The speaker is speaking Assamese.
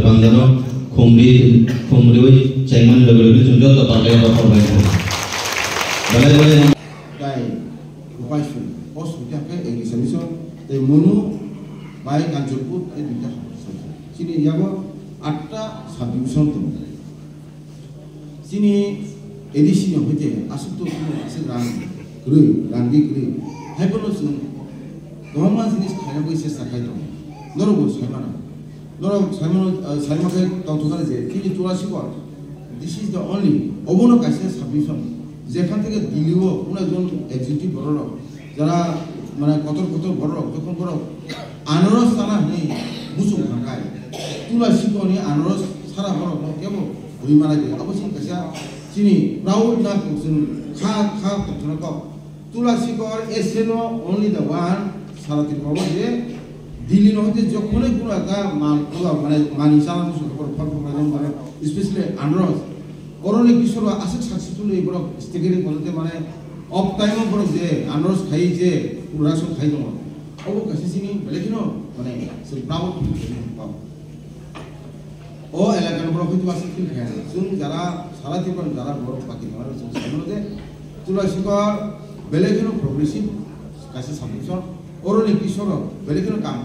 banjano khomri oi chaiman logre chung jot ta le ba phor bai bale dai upaishun os utia ke exhibition te mono bai kanjurput e duita sini yabo 8টা সাবডিভিশন তো sini edisi yang hoite asuk to ase rangi kri haibolo sun goma jinis khana boi se sakai to norogo saimana ke tawthokare je kini turashi ko this is the only obono kaise submission যেখান থেকে দিলিও কোন একজন এক্সিকিউটিভ বড় যারা মানে কত বড় যখন বড় আনারস সারা নেই মুসু ভাঙায় তুলাসী কোনি আনারস সারা বড় কেবল ওই মারা গেল অবশ্যই কাছে চিনি প্রাউড না করছেন খা করছেন ক তুলাসী কর এসেনো অনলি দ্য ওয়ান সারাতে খবর যে দিল্লি নহতে যখনই কোনো একটা মানে মানি চালানো শুরু করে ফল মানে স্পেশালি আনারস অরণে কিশোর আসে সাকসেসফুল এই বড় স্টেগেরিং বলতে মানে অফ টাইম বড় যে আনারস খাই যে পুরাসন খাই দম অবো কাছে চিনি লেখিনো মানে সে প্রাউড পাও ও এলাকার বড় হইতো আছে ফিল খায় যোন যারা সারা জীবন যারা বড় বাকি ধরে সামনে যে তুলাসীকর বেলেগিনো প্রগ্রেসিভ কাছে সাবমিশন অরণে কিশোর বেলেগিনো কাম